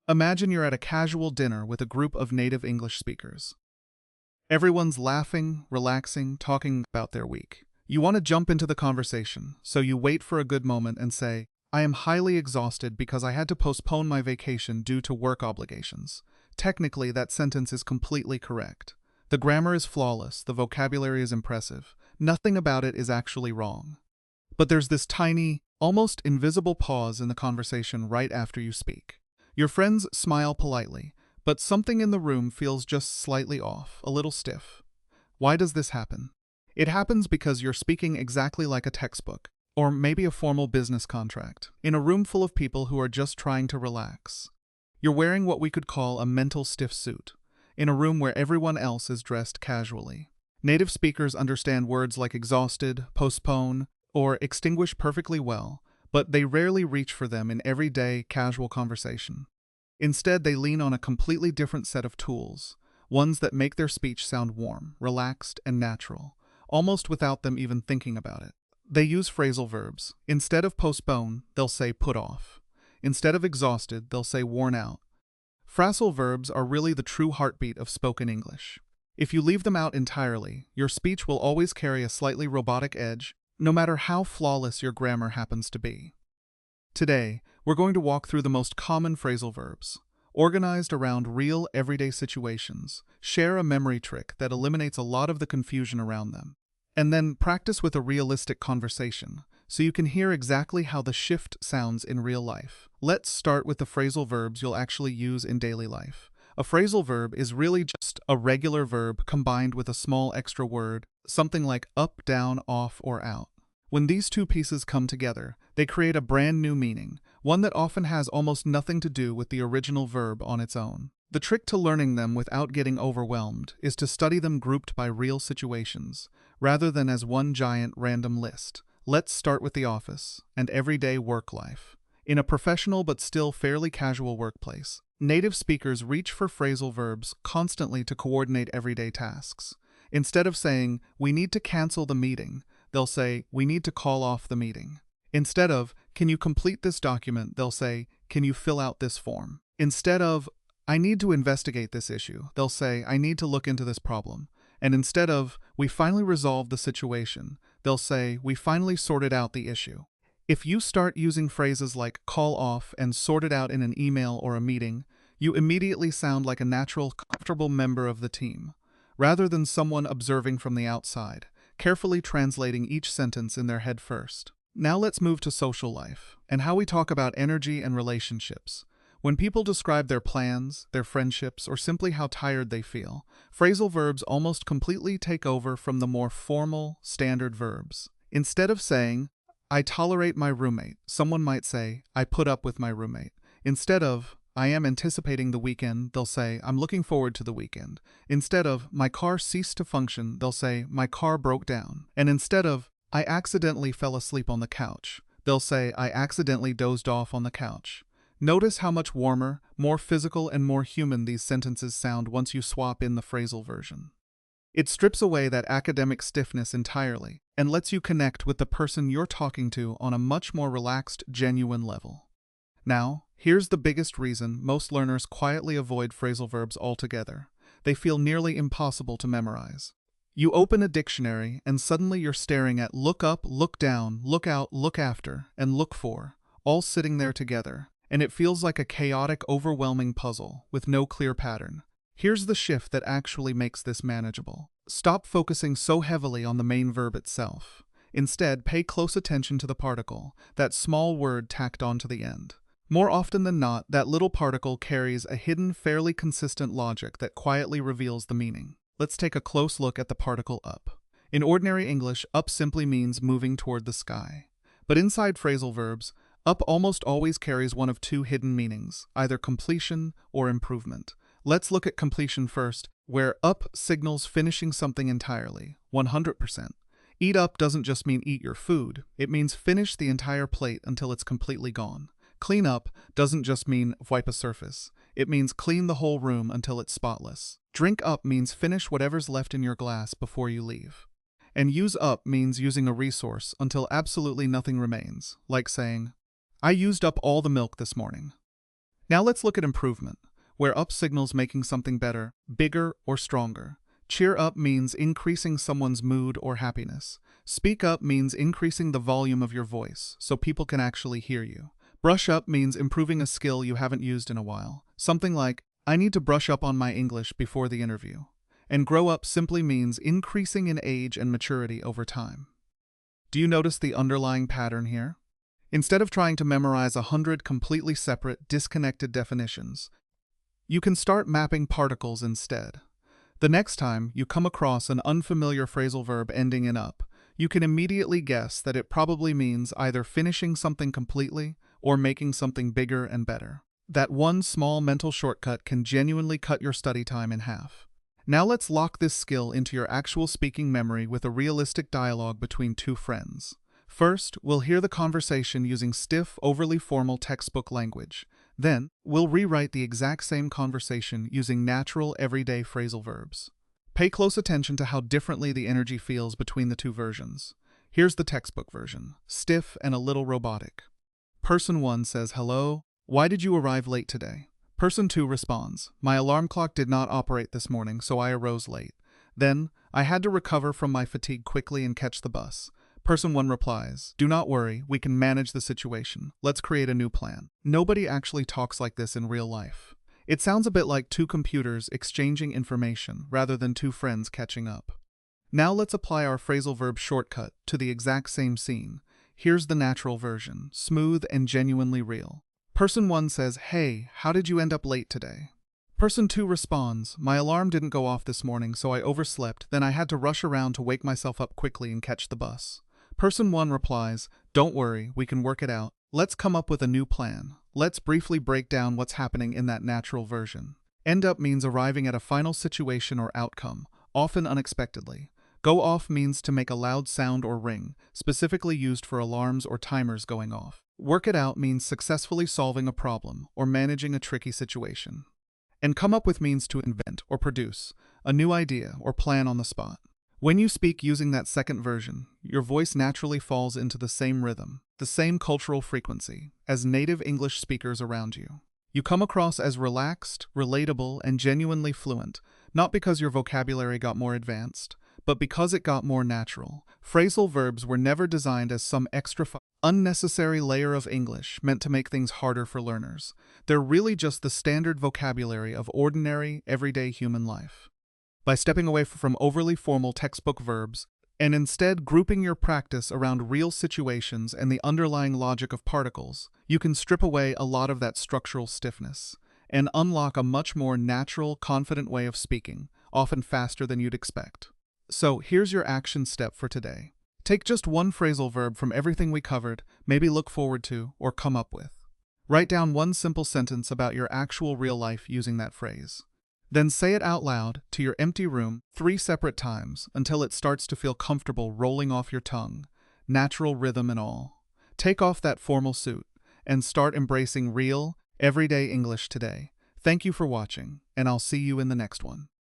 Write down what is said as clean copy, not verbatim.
Imagine you're at a casual dinner with a group of native English speakers. Everyone's laughing, relaxing, talking about their week. You want to jump into the conversation, so you wait for a good moment and say, "I am highly exhausted because I had to postpone my vacation due to work obligations." Technically, that sentence is completely correct. The grammar is flawless, the vocabulary is impressive. Nothing about it is actually wrong. But there's this tiny, almost invisible pause in the conversation right after you speak. Your friends smile politely, but something in the room feels just slightly off, a little stiff. Why does this happen? It happens because you're speaking exactly like a textbook, or maybe a formal business contract, in a room full of people who are just trying to relax. You're wearing what we could call a mental stiff suit, in a room where everyone else is dressed casually. Native speakers understand words like exhausted, postpone, or extinguish perfectly well, but they rarely reach for them in everyday, casual conversation. Instead, they lean on a completely different set of tools, ones that make their speech sound warm, relaxed, and natural, almost without them even thinking about it. They use phrasal verbs. Instead of postpone, they'll say put off. Instead of exhausted, they'll say worn out. Phrasal verbs are really the true heartbeat of spoken English. If you leave them out entirely, your speech will always carry a slightly robotic edge, no matter how flawless your grammar happens to be. Today, we're going to walk through the most common phrasal verbs, organized around real everyday situations, share a memory trick that eliminates a lot of the confusion around them, and then practice with a realistic conversation, so you can hear exactly how the shift sounds in real life. Let's start with the phrasal verbs you'll actually use in daily life. A phrasal verb is really just a regular verb combined with a small extra word, something like up, down, off, or out. When these two pieces come together, they create a brand new meaning, one that often has almost nothing to do with the original verb on its own. The trick to learning them without getting overwhelmed is to study them grouped by real situations, rather than as one giant random list. Let's start with the office and everyday work life. In a professional but still fairly casual workplace, native speakers reach for phrasal verbs constantly to coordinate everyday tasks. Instead of saying, "We need to cancel the meeting," they'll say, "We need to call off the meeting." Instead of, "Can you complete this document?" they'll say, "Can you fill out this form?" Instead of, "I need to investigate this issue," they'll say, "I need to look into this problem." And instead of, "We finally resolved the situation," they'll say, "We finally sorted out the issue." If you start using phrases like call off and sort it out in an email or a meeting, you immediately sound like a natural, comfortable member of the team, rather than someone observing from the outside, carefully translating each sentence in their head first. Now let's move to social life, and how we talk about energy and relationships. When people describe their plans, their friendships, or simply how tired they feel, phrasal verbs almost completely take over from the more formal, standard verbs. Instead of saying, "I tolerate my roommate," someone might say, "I put up with my roommate." Instead of, "I am anticipating the weekend," they'll say, "I'm looking forward to the weekend." Instead of, "My car ceased to function," they'll say, "My car broke down." And instead of, "I accidentally fell asleep on the couch," they'll say, "I accidentally dozed off on the couch." Notice how much warmer, more physical, and more human these sentences sound once you swap in the phrasal version. It strips away that academic stiffness entirely and lets you connect with the person you're talking to on a much more relaxed, genuine level. Now, here's the biggest reason most learners quietly avoid phrasal verbs altogether. They feel nearly impossible to memorize. You open a dictionary and suddenly you're staring at look up, look down, look out, look after, and look for, all sitting there together, and it feels like a chaotic, overwhelming puzzle with no clear pattern. Here's the shift that actually makes this manageable. Stop focusing so heavily on the main verb itself. Instead, pay close attention to the particle, that small word tacked onto the end. More often than not, that little particle carries a hidden, fairly consistent logic that quietly reveals the meaning. Let's take a close look at the particle up. In ordinary English, up simply means moving toward the sky. But inside phrasal verbs, up almost always carries one of two hidden meanings, either completion or improvement. Let's look at completion first, where up signals finishing something entirely, 100%. Eat up doesn't just mean eat your food, it means finish the entire plate until it's completely gone. Clean up doesn't just mean wipe a surface, it means clean the whole room until it's spotless. Drink up means finish whatever's left in your glass before you leave. And use up means using a resource until absolutely nothing remains, like saying, "I used up all the milk this morning." Now let's look at improvement, where up signals making something better, bigger, or stronger. Cheer up means increasing someone's mood or happiness. Speak up means increasing the volume of your voice so people can actually hear you. Brush up means improving a skill you haven't used in a while. Something like, I need to brush up on my English before the interview. And grow up simply means increasing in age and maturity over time. Do you notice the underlying pattern here? Instead of trying to memorize 100 completely separate, disconnected definitions, you can start mapping particles instead. The next time you come across an unfamiliar phrasal verb ending in up, you can immediately guess that it probably means either finishing something completely or making something bigger and better. That one small mental shortcut can genuinely cut your study time in half. Now let's lock this skill into your actual speaking memory with a realistic dialogue between two friends. First, we'll hear the conversation using stiff, overly formal textbook language. Then, we'll rewrite the exact same conversation using natural, everyday phrasal verbs. Pay close attention to how differently the energy feels between the two versions. Here's the textbook version, stiff and a little robotic. Person 1 says, "Hello, why did you arrive late today?" Person 2 responds, "My alarm clock did not operate this morning, so I arose late. Then, I had to recover from my fatigue quickly and catch the bus." Person 1 replies, "Do not worry, we can manage the situation. Let's create a new plan." Nobody actually talks like this in real life. It sounds a bit like two computers exchanging information rather than two friends catching up. Now let's apply our phrasal verb shortcut to the exact same scene. Here's the natural version, smooth and genuinely real. Person 1 says, "Hey, how did you end up late today?" Person 2 responds, "My alarm didn't go off this morning, so I overslept, then I had to rush around to wake myself up quickly and catch the bus." Person 1 replies, "Don't worry, we can work it out. Let's come up with a new plan." Let's briefly break down what's happening in that natural version. End up means arriving at a final situation or outcome, often unexpectedly. Go off means to make a loud sound or ring, specifically used for alarms or timers going off. Work it out means successfully solving a problem or managing a tricky situation. And come up with means to invent or produce a new idea or plan on the spot. When you speak using that second version, your voice naturally falls into the same rhythm, the same cultural frequency, as native English speakers around you. You come across as relaxed, relatable, and genuinely fluent, not because your vocabulary got more advanced, but because it got more natural. Phrasal verbs were never designed as some extra unnecessary layer of English meant to make things harder for learners. They're really just the standard vocabulary of ordinary, everyday human life. By stepping away from overly formal textbook verbs and instead grouping your practice around real situations and the underlying logic of particles, you can strip away a lot of that structural stiffness and unlock a much more natural, confident way of speaking, often faster than you'd expect. So here's your action step for today. Take just one phrasal verb from everything we covered, maybe look forward to, or come up with. Write down one simple sentence about your actual real life using that phrase. Then say it out loud to your empty room 3 separate times until it starts to feel comfortable rolling off your tongue, natural rhythm and all. Take off that formal suit and start embracing real, everyday English today. Thank you for watching, and I'll see you in the next one.